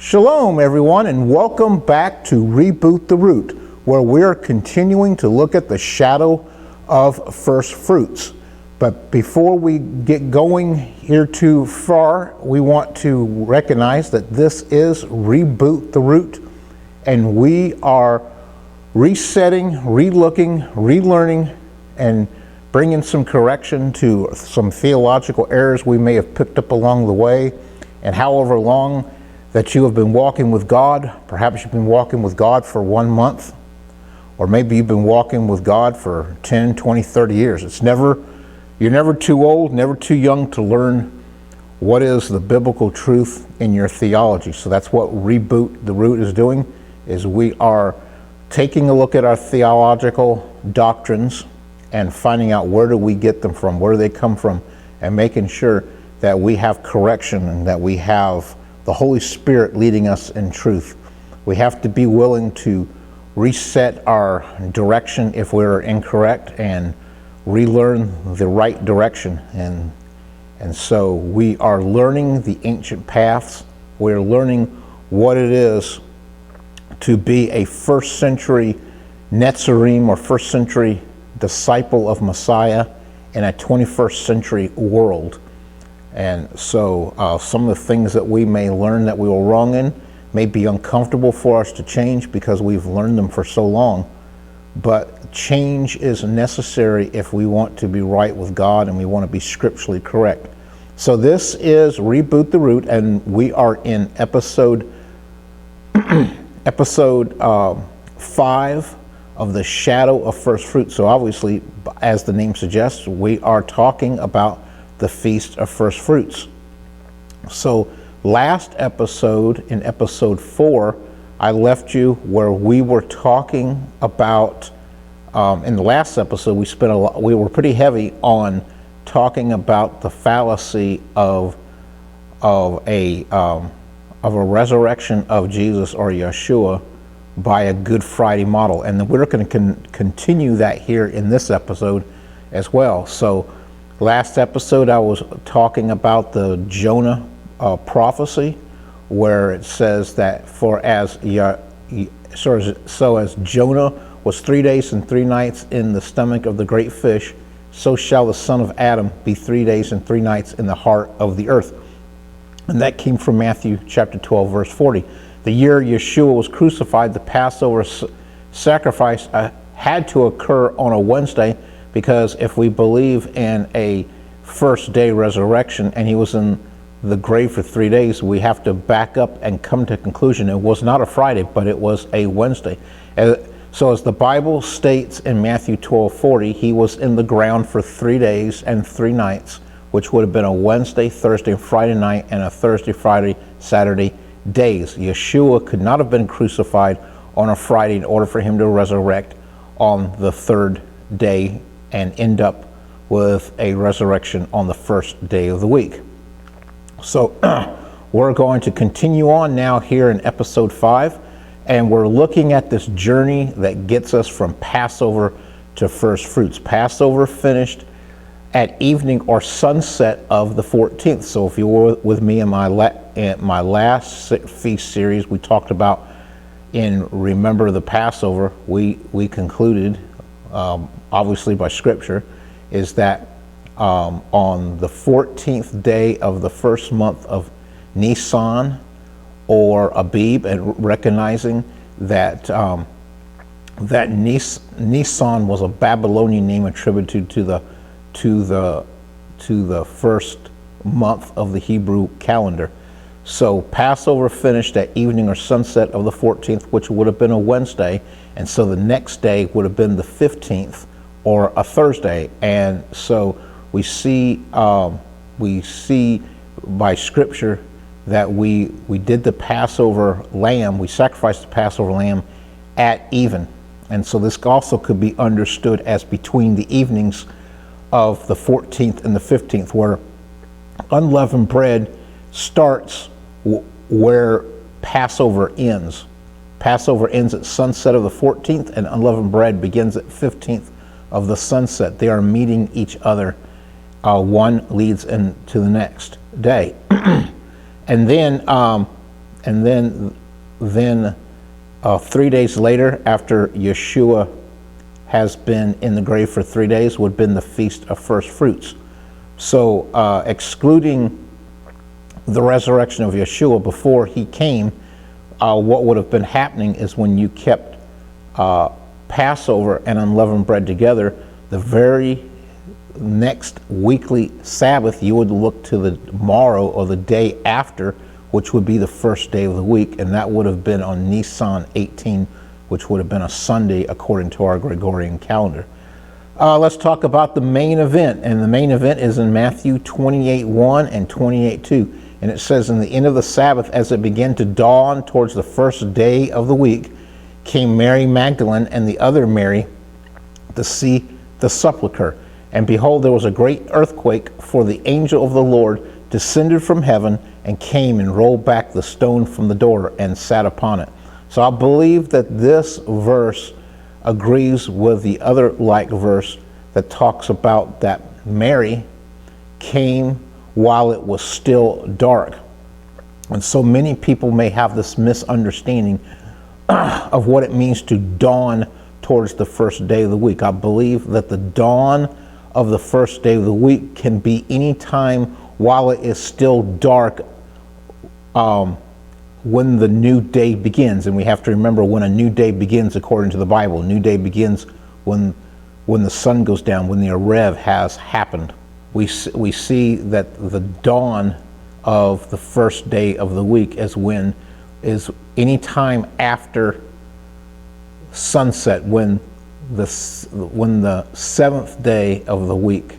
Shalom, everyone, and welcome back to Reboot the Root, where we're continuing to look at the shadow of first fruits. But before we get going here too far, we want to recognize that this is Reboot the Root, and we are resetting, relooking, relearning, and bringing some correction to some theological errors we may have picked up along the way. And however long that you have been walking with God, perhaps you've been walking with God for 1 month, or maybe you've been walking with God for 10, 20, 30 years. You're never too old, never too young to learn what is the biblical truth in your theology. So that's what Reboot the Root is doing, is we are taking a look at our theological doctrines and finding out where do we get them from, where do they come from, and making sure that we have correction and that we have the Holy Spirit leading us in truth. We have to be willing to reset our direction if we're incorrect and relearn the right direction. And so we are learning the ancient paths. We're learning what it is to be a first century Netzarim or first century disciple of Messiah in a 21st century world. And so some of the things that we may learn that we were wrong in may be uncomfortable for us to change because we've learned them for so long. But change is necessary if we want to be right with God and we want to be scripturally correct. So this is Reboot the Root, and we are in episode 5 of the Shadow of Firstfruits. So obviously, as the name suggests, we are talking about the Feast of First Fruits. So last episode, in episode 4, I left you where we were talking about, in the last episode, we were pretty heavy on talking about the fallacy of a resurrection of Jesus or Yahshua by a Good Friday model. And we're going to continue that here in this episode as well. So last episode, I was talking about the Jonah prophecy, where it says that as Jonah was 3 days and 3 nights in the stomach of the great fish, so shall the Son of Adam be 3 days and 3 nights in the heart of the earth. And that came from Matthew chapter 12, verse 40. The year Yahshua was crucified, the Passover sacrifice had to occur on a Wednesday, because if we believe in a first day resurrection and he was in the grave for 3 days, we have to back up and come to conclusion it was not a Friday, but it was a Wednesday. So as the Bible states in Matthew 12:40, he was in the ground for 3 days and 3 nights, which would have been a Wednesday, Thursday, Friday night, and a Thursday, Friday, Saturday days. Yahshua could not have been crucified on a Friday in order for him to resurrect on the third day and end up with a resurrection on the first day of the week. So we're going to continue on now here in episode 5, and we're looking at this journey that gets us from Passover to first fruits. Passover finished at evening or sunset of the 14th. So if you were with me in my last feast series, we talked about in Remember the Passover, we concluded, obviously by scripture, is that on the 14th day of the first month of Nisan or Abib, and recognizing that Nisan was a Babylonian name attributed to the first month of the Hebrew calendar. So Passover finished at evening or sunset of the 14th, which would have been a Wednesday, and so the next day would have been the 15th or a Thursday. And so we see by scripture that we did the Passover lamb, we sacrificed the Passover lamb at even. And so this also could be understood as between the evenings of the 14th and the 15th, where unleavened bread starts where Passover ends. Passover ends at sunset of the 14th, and unleavened bread begins at 15th of the sunset. They are meeting each other. One leads into the next day. And then and then 3 days later, after Yahshua has been in the grave for 3 days, would have been the Feast of First Fruits. So excluding the resurrection of Yahshua before he came, what would have been happening is when you kept Passover and unleavened bread together, the very next weekly Sabbath, you would look to the morrow or the day after, which would be the first day of the week, and that would have been on Nisan 18, which would have been a Sunday according to our Gregorian calendar. Let's talk about the main event, and the main event is in Matthew 28:1 and 28:2, and it says, "In the end of the Sabbath, as it began to dawn towards the first day of the week, came Mary Magdalene and the other Mary to see the sepulchre. And behold, there was a great earthquake, for the angel of the Lord descended from heaven and came and rolled back the stone from the door and sat upon it." So I believe that this verse agrees with the other like verse that talks about that Mary came while it was still dark. And so many people may have this misunderstanding of what it means to dawn towards the first day of the week. I believe that the dawn of the first day of the week can be any time while it is still dark, when the new day begins. And we have to remember when a new day begins according to the Bible. New day begins when the sun goes down, when the Arev has happened. We see that the dawn of the first day of the week is any time after sunset, when the seventh day of the week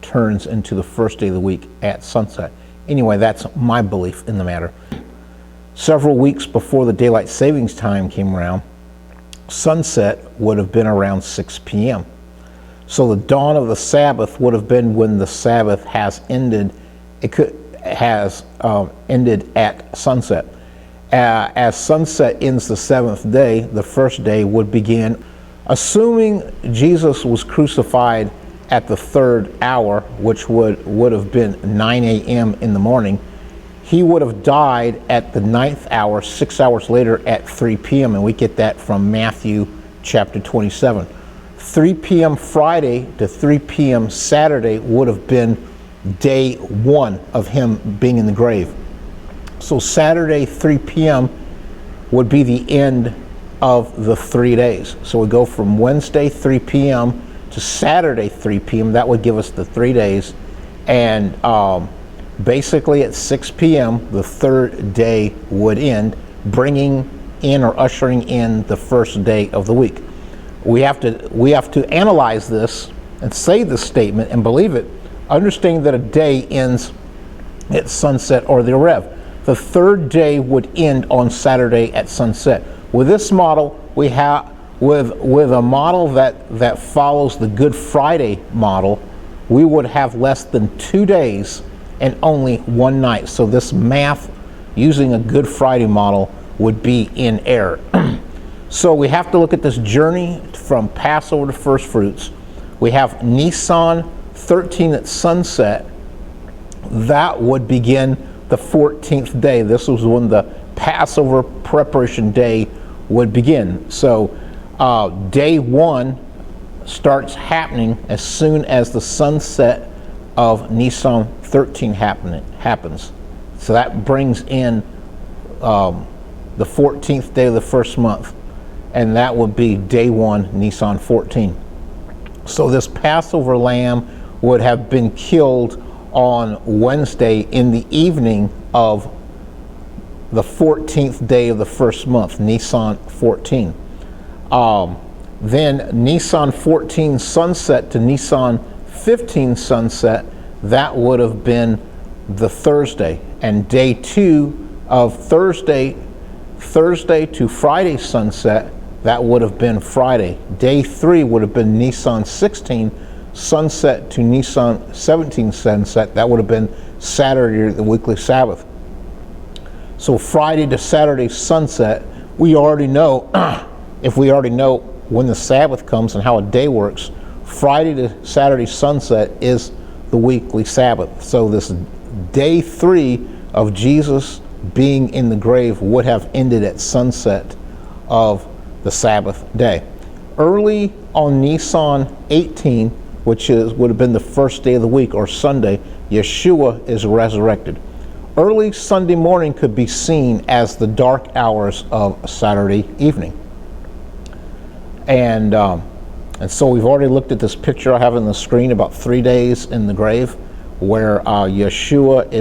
turns into the first day of the week at sunset. Anyway, that's my belief in the matter. Several weeks before the daylight savings time came around, sunset would have been around 6 p.m. So the dawn of the Sabbath would have been when the Sabbath has ended. Ended at sunset. As sunset ends the seventh day, the first day would begin. Assuming Jesus was crucified at the third hour, which would have been 9 a.m. in the morning, he would have died at the 9th hour, 6 hours later at 3 p.m. And we get that from Matthew chapter 27. 3 p.m. Friday to 3 p.m. Saturday would have been day one of him being in the grave. So Saturday 3 p.m. would be the end of the 3 days. So we go from Wednesday 3 p.m. to Saturday 3 p.m. That would give us the 3 days. And basically at 6 p.m. the third day would end, bringing in or ushering in the first day of the week. We have to analyze this and say this statement and believe it, understanding that a day ends at sunset or the Arev. The third day would end on Saturday at sunset. With this model, we have with a model that follows the Good Friday model, we would have less than 2 days and only one night. So this math using a Good Friday model would be in error. So we have to look at this journey from Passover to First Fruits. We have Nisan 13 at sunset. That would begin the 14th day. This was when the Passover preparation day would begin. So day one starts happening as soon as the sunset of Nisan 13 happens. So that brings in the 14th day of the first month, and that would be day one, Nisan 14. So this Passover lamb would have been killed on Wednesday in the evening of the 14th day of the first month, Nisan 14. Then Nisan 14 sunset to Nisan 15 sunset, that would have been the Thursday. And day two of Thursday to Friday sunset, that would have been Friday. Day three would have been Nisan 16 sunset to Nisan 17 sunset. That would have been Saturday, the weekly Sabbath. So Friday to Saturday sunset, we already know, if we already know when the Sabbath comes and how a day works, Friday to Saturday sunset is the weekly Sabbath. So this day three of Jesus being in the grave would have ended at sunset of the Sabbath day. Early on Nisan 18, which would have been the first day of the week, or Sunday, Yahshua is resurrected. Early Sunday morning could be seen as the dark hours of Saturday evening. And so we've already looked at this picture I have on the screen about 3 days in the grave, where Yahshua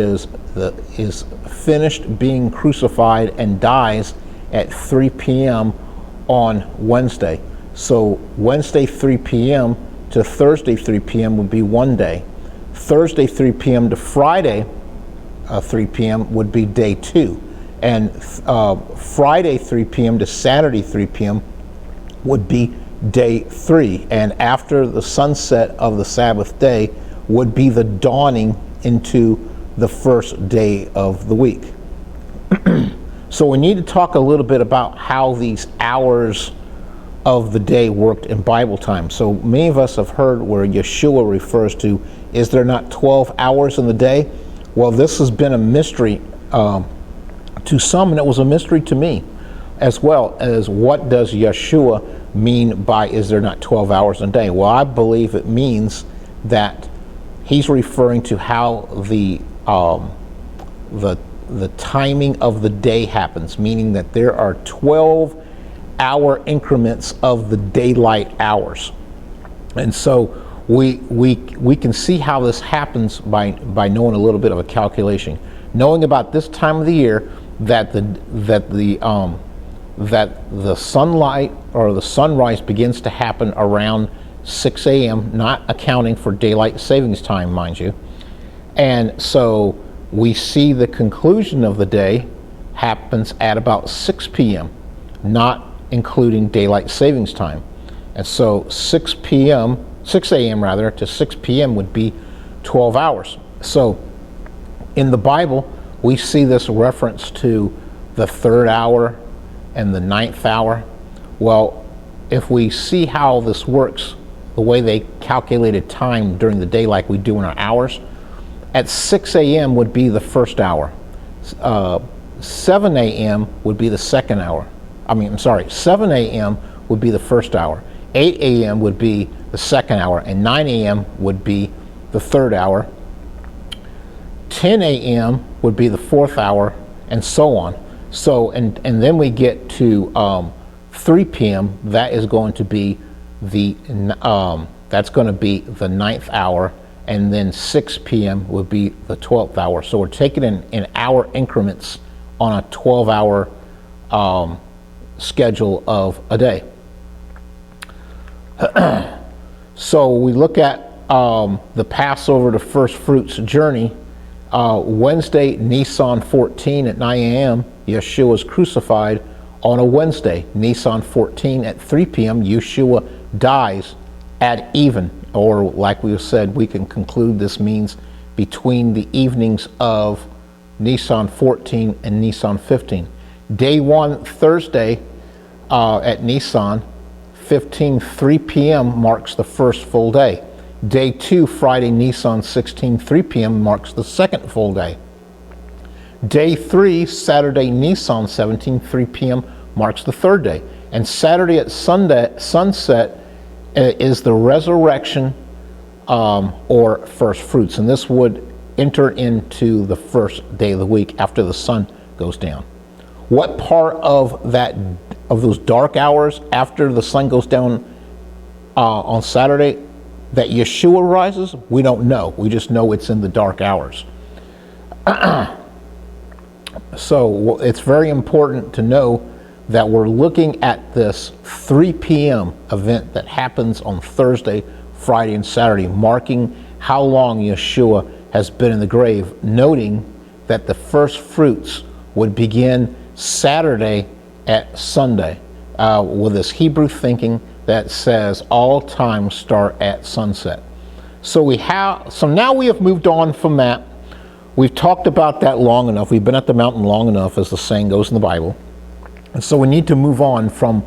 is finished being crucified and dies at 3 p.m. on Wednesday. So Wednesday 3 p.m. to Thursday 3 p.m. would be one day. Thursday 3 p.m. to Friday 3 p.m. would be day 2. And Friday 3 p.m. to Saturday 3 p.m. would be day 3. And after the sunset of the Sabbath day would be the dawning into the first day of the week. So we need to talk a little bit about how these hours of the day worked in Bible time. So many of us have heard where Yahshua refers to, is there not 12 hours in the day? Well, this has been a mystery to some, and it was a mystery to me, as well as what does Yahshua mean by is there not 12 hours in a day? Well, I believe it means that he's referring to how the timing of the day happens, meaning that there are 12-hour increments of the daylight hours. And so we can see how this happens by knowing a little bit of a calculation, knowing about this time of the year that the sunlight or the sunrise begins to happen around 6 a.m., not accounting for daylight savings time, mind you. And so we see the conclusion of the day happens at about 6 p.m., not including daylight savings time. And so 6 a.m. to 6 p.m. would be 12 hours. So in the Bible, we see this reference to the 3rd hour and the 9th hour. Well, if we see how this works, the way they calculated time during the day like we do in our hours, at 6 a.m. would be the 1st hour. 7 a.m. would be the 2nd hour. 7 a.m. would be the 1st hour. 8 a.m. would be the 2nd hour, and 9 a.m. would be the 3rd hour. 10 a.m. would be the 4th hour, and so on. So, and then we get to 3 p.m. That is going to be the 9th hour, and then 6 p.m. would be the 12th hour. So we're taking in hour increments on a 12-hour schedule of a day. So we look at the Passover to First Fruits journey. Wednesday, Nisan 14 at 9 a.m., Yahshua was crucified. On a Wednesday, Nisan 14 at 3 p.m., Yahshua dies at even, or like we said, we can conclude this means between the evenings of Nisan 14 and Nisan 15. Day 1, Thursday at Nisan 15, 3 p.m. marks the first full day. Day 2, Friday, Nisan 16, 3 p.m. marks the second full day. Day 3, Saturday, Nisan 17, 3 p.m. marks the third day. And Saturday at sunset is the resurrection or first fruits. And this would enter into the first day of the week after the sun goes down. What part of those dark hours after the sun goes down on Saturday that Yahshua rises, we don't know. We just know it's in the dark hours. So it's very important to know that we're looking at this 3 p.m. event that happens on Thursday, Friday, and Saturday, marking how long Yahshua has been in the grave, noting that the first fruits would begin Saturday at Sunday, with this Hebrew thinking that says all times start at sunset. So now we have moved on from that. We've talked about that long enough. We've been at the mountain long enough, as the saying goes in the Bible. And so we need to move on from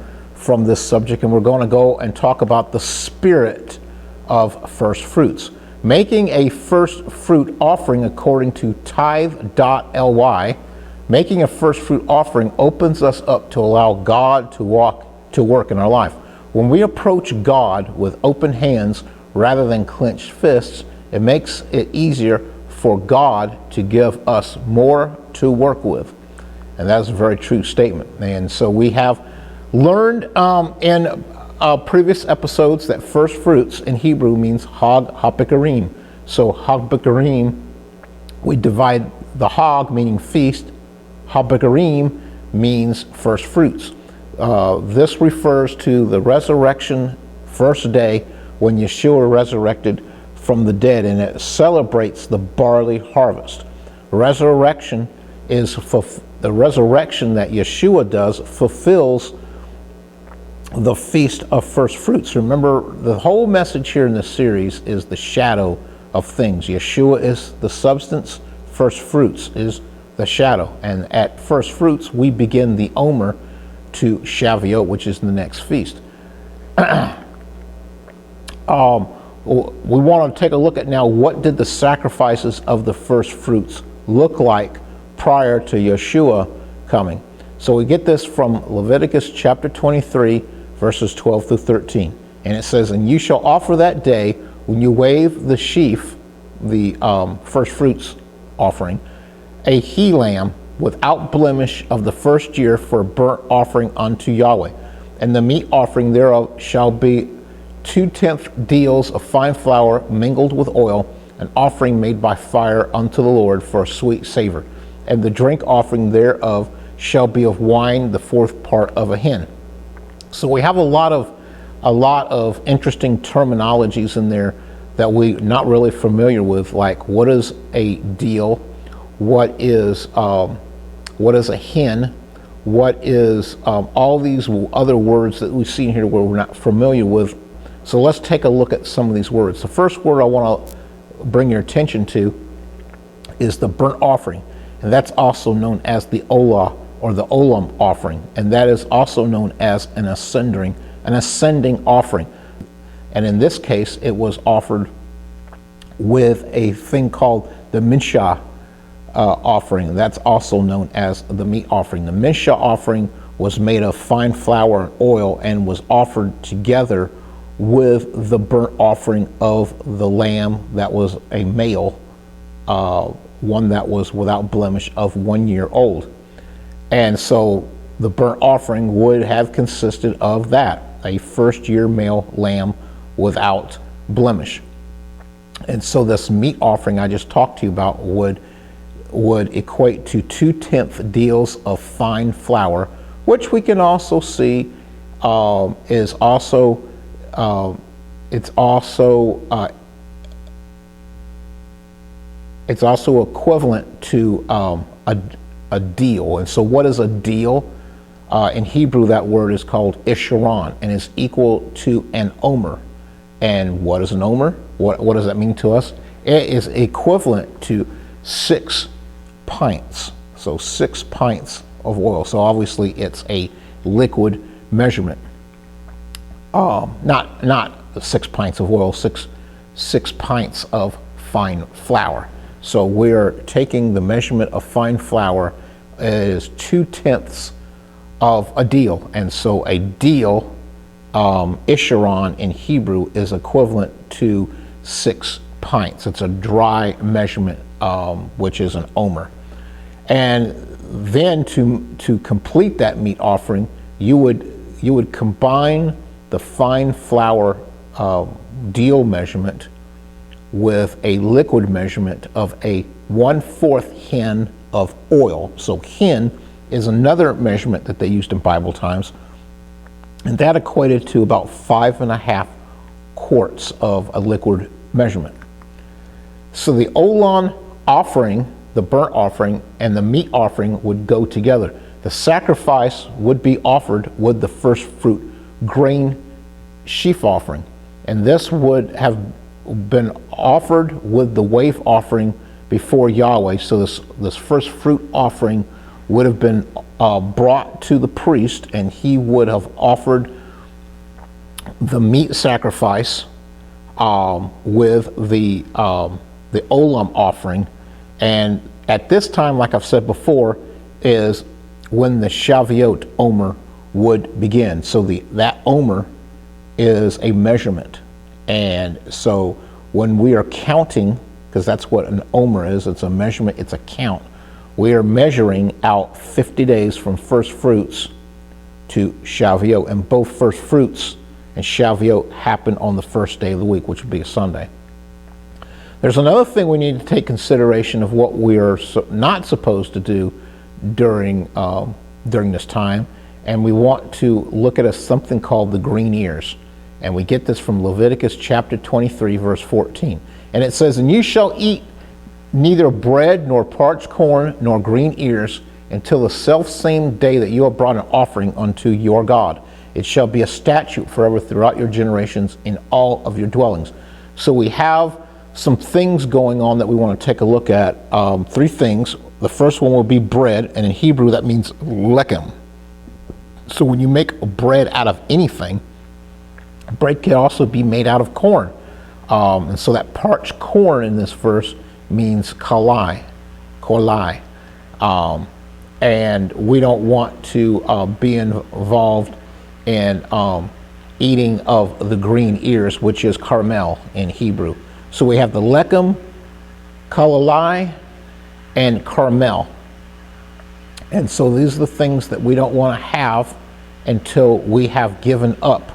this subject, and we're going to go and talk about the spirit of first fruits. Making a first fruit offering according to tithe.ly, Making a first fruit offering opens us up to allow God to work in our life. When we approach God with open hands rather than clenched fists, it makes it easier for God to give us more to work with. And that's a very true statement. And so we have learned in previous episodes that first fruits in Hebrew means Hag HaBikurim. So Hag HaBikurim, we divide the Hag meaning feast. HaBikurim means first fruits. This refers to the resurrection first day when Yahshua resurrected from the dead, and it celebrates the barley harvest. Resurrection is the resurrection that Yahshua does fulfills the feast of first fruits. Remember, the whole message here in this series is the shadow of things. Yahshua is the substance, first fruits is the shadow. And at first fruits, we begin the Omer to Shavuot, which is the next feast. We want to take a look at now, what did the sacrifices of the first fruits look like prior to Yahshua coming? So we get this from Leviticus chapter 23, verses 12 through 13. And it says, "And you shall offer that day, when you wave the sheaf, the first fruits offering, a he-lamb without blemish of the first year for a burnt offering unto Yahweh. And the meat offering thereof shall be 2/10 deals of fine flour mingled with oil, an offering made by fire unto the Lord for a sweet savor. And the drink offering thereof shall be of wine, the fourth part of a hin." So we have a lot of interesting terminologies in there that we're not really familiar with, like what is a deal, what is a hin, what is all these other words that we've seen here where we're not familiar with. So let's take a look at some of these words. The first word I want to bring your attention to is the burnt offering, and that's also known as the olah or the olam offering, and that is also known as an ascending offering. And in this case, it was offered with a thing called the minshah offering. That's also known as the meat offering. The minshah offering was made of fine flour and oil and was offered together with the burnt offering of the lamb that was a male, one that was without blemish of 1 year old. And so the burnt offering would have consisted of that, a first year male lamb without blemish. And so this meat offering I just talked to you about would equate to 2/10 deals of fine flour, which we can also see is also it's also equivalent to a deal. And so what is a deal? In Hebrew, that word is called isharon, and is equal to an omer. And what is an omer? What does that mean to us? It is equivalent to 6 pints. So 6 pints of oil. So obviously it's a liquid measurement. Not 6 pints of oil, six pints of fine flour. So we're taking the measurement of fine flour as 2/10 of a deal. And so a deal, isharon in Hebrew, is equivalent to 6 pints. It's a dry measurement, which is an omer. And then to complete that meat offering, you would combine the fine flour deal measurement with a liquid measurement of a 1/4 hin of oil. So hin is another measurement that they used in Bible times, and that equated to about 5.5 quarts of a liquid measurement. So the olam offering, the burnt offering, and the meat offering would go together. The sacrifice would be offered with the first fruit grain sheaf offering, and this would have been offered with the wave offering before Yahweh. So this first fruit offering would have been brought to the priest, and he would have offered the meat sacrifice with the olam offering. And at this time, like I've said before, is when the Shavuot Omer would begin. So that Omer is a measurement. And so when we are counting, because that's what an Omer is, it's a measurement, it's a count. We are measuring out 50 days from first fruits to Shavuot, and both first fruits and Shavuot happen on the first day of the week, which would be a Sunday. There's another thing we need to take consideration of what we are not supposed to do during this time, and we want to look at something called the green ears. And we get this from Leviticus chapter 23, verse 14. And it says, "And you shall eat neither bread nor parched corn nor green ears until the selfsame day that you have brought an offering unto your God. It shall be a statute forever throughout your generations in all of your dwellings." So we have some things going on that we want to take a look at. Three things. The first one will be bread, and in Hebrew that means lechem. So when you make bread out of anything, bread can also be made out of corn. And so that parched corn in this verse means kolai. And we don't want to be involved in eating of the green ears, which is carmel in Hebrew. So we have the lechem, kolai, and carmel. And so these are the things that we don't want to have until we have given up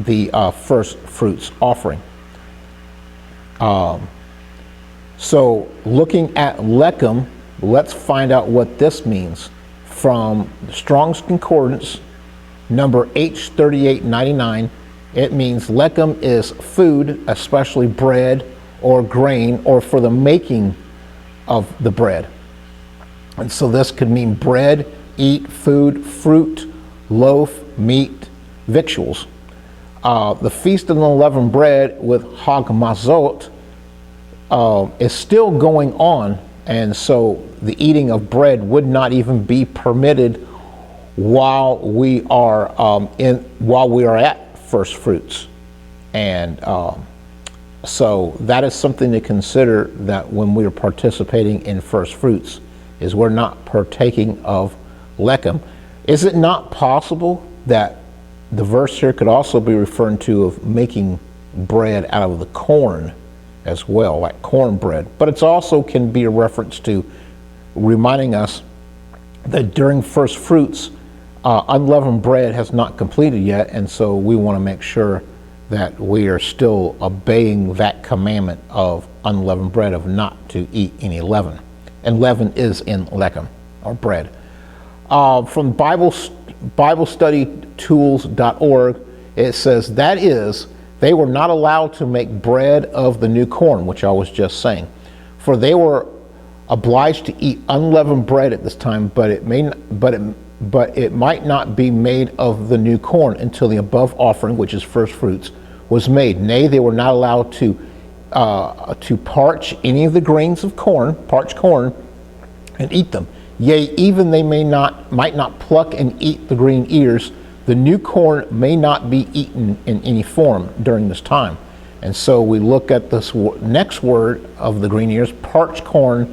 the first fruits offering. So looking at lechem, let's find out what this means. From Strong's Concordance, number H3899, it means lechem is food, especially bread or grain, or for the making of the bread. And so this could mean bread, eat, food, fruit, loaf, meat, victuals. The Feast of Unleavened Bread with Hag Mazot is still going on, and so the eating of bread would not even be permitted while we are at first fruits. And so that is something to consider, that when we are participating in first fruits, is we're not partaking of lechem. Is it not possible that the verse here could also be referring to of making bread out of the corn as well, like cornbread? But it's also can be a reference to reminding us that during first fruits, unleavened bread has not completed yet, and so we want to make sure that we are still obeying that commandment of unleavened bread, of not to eat any leaven. And leaven is in lechem, or bread. From BibleStudyTools.org, it says, that is, they were not allowed to make bread of the new corn, which I was just saying, for they were obliged to eat unleavened bread at this time, but it might not be made of the new corn until the above offering, which is first fruits, was made. Nay, they were not allowed to parch any of the grains of corn, parched corn, and eat them. Yea, even they might not pluck and eat the green ears. The new corn may not be eaten in any form during this time. And so we look at this next word of the green ears, parched corn,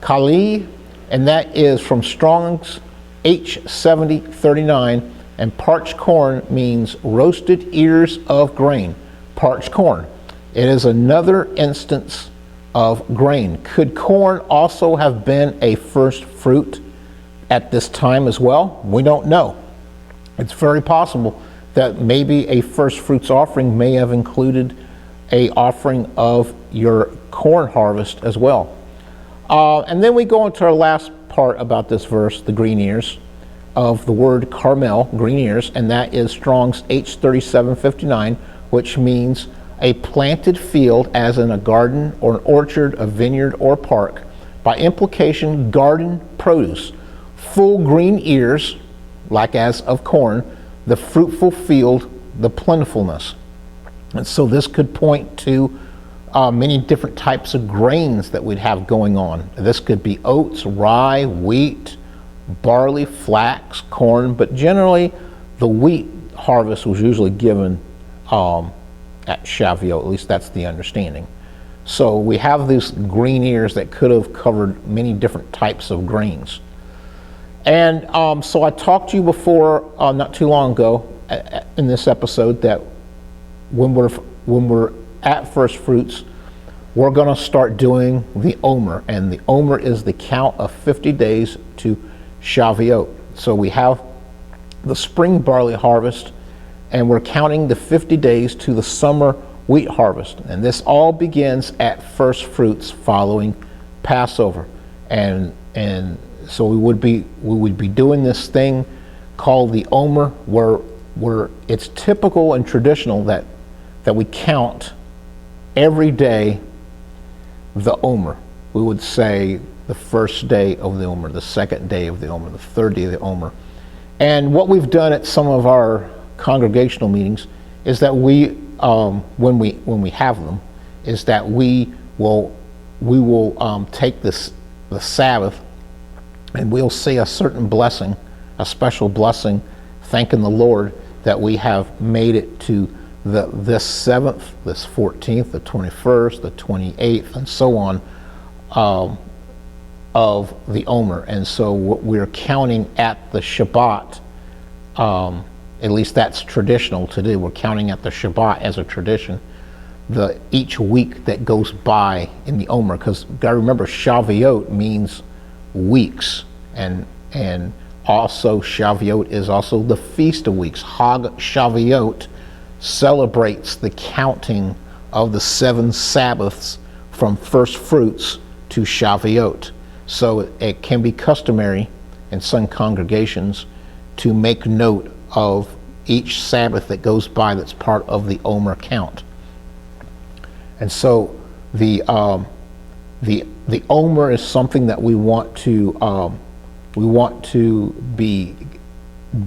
kali, and that is from Strong's H7039, and parched corn means roasted ears of grain, parched corn. It is another instance of grain. Could corn also have been a first fruit at this time as well? We don't know. It's very possible that maybe a first fruits offering may have included a offering of your corn harvest as well. And then we go into our last part about this verse, the green ears, of the word carmel, green ears, and that is Strong's H3759, which means a planted field, as in a garden or an orchard, a vineyard or park. By implication, garden produce. Full green ears, like as of corn, the fruitful field, the plentifulness. And so this could point to many different types of grains that we'd have going on. This could be oats, rye, wheat, barley, flax, corn, but generally the wheat harvest was usually given at Shavuot, at least that's the understanding. So we have these green ears that could have covered many different types of grains. So I talked to you before, not too long ago, in this episode, that when we're at first fruits, we're going to start doing the Omer, and the Omer is the count of 50 days to Shavuot. So we have the spring barley harvest, and we're counting the 50 days to the summer wheat harvest. And this all begins at first fruits following Passover. And so we would be doing this thing called the Omer, where it's typical and traditional that we count every day the Omer. We would say the first day of the Omer, the second day of the Omer, the third day of the Omer. And what we've done at some of our congregational meetings is that we, when we have them, is that we will take the Sabbath, and we'll say a certain blessing, a special blessing, thanking the Lord that we have made it to this 7th, this 14th, the 21st, the 28th, and so on, of the Omer. And so what we're counting at the Shabbat, at least that's traditional to do. We're counting at the Shabbat as a tradition, each week that goes by in the Omer, because gotta remember, Shavuot means weeks, and also Shavuot is also the Feast of Weeks. Hag Shavuot celebrates the counting of the 7 Sabbaths from first fruits to Shavuot. So it can be customary in some congregations to make note of each Sabbath that goes by that's part of the Omer count. And so the Omer is something that we want to be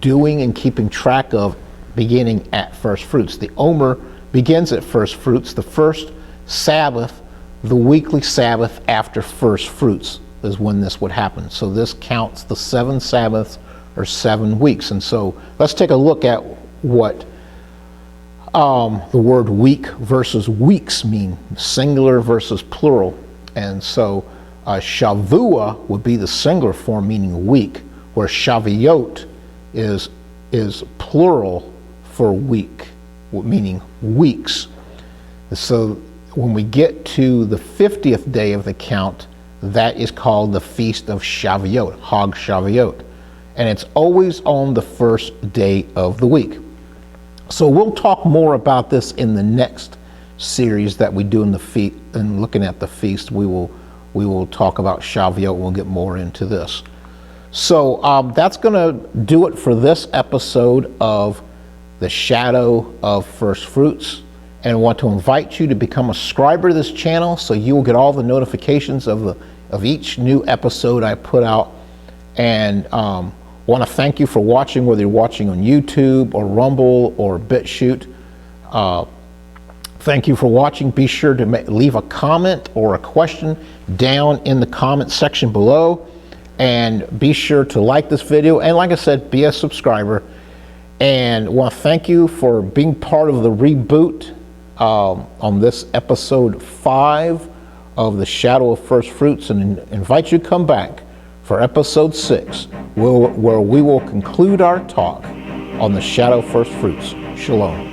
doing and keeping track of beginning at first fruits. The Omer begins at first fruits. The first Sabbath, the weekly Sabbath after first fruits, is when this would happen. So this counts the 7 Sabbaths, or 7 weeks. And so let's take a look at what the word week versus weeks mean, singular versus plural. And so Shavua would be the singular form, meaning week, where Shavuot is plural for week, meaning weeks. So when we get to the 50th day of the count, that is called the Feast of Shavuot, Hag Shavuot. And it's always on the first day of the week. So we'll talk more about this in the next series that we do in the feast, and looking at the feast, we will talk about Shavuot. We'll get more into this. So that's going to do it for this episode of the Shadow of First Fruits. And I want to invite you to become a subscriber to this channel so you will get all the notifications of each new episode I put out. And want to thank you for watching, whether you're watching on YouTube or Rumble or BitChute. Thank you for watching. Be sure to leave a comment or a question down in the comment section below. And be sure to like this video. And like I said, be a subscriber. And I want to thank you for being part of the reboot on this episode 5 of the Shadow of First Fruits, and invite you to come back for episode 6, where we will conclude our talk on the Shadow of First Fruits. Shalom.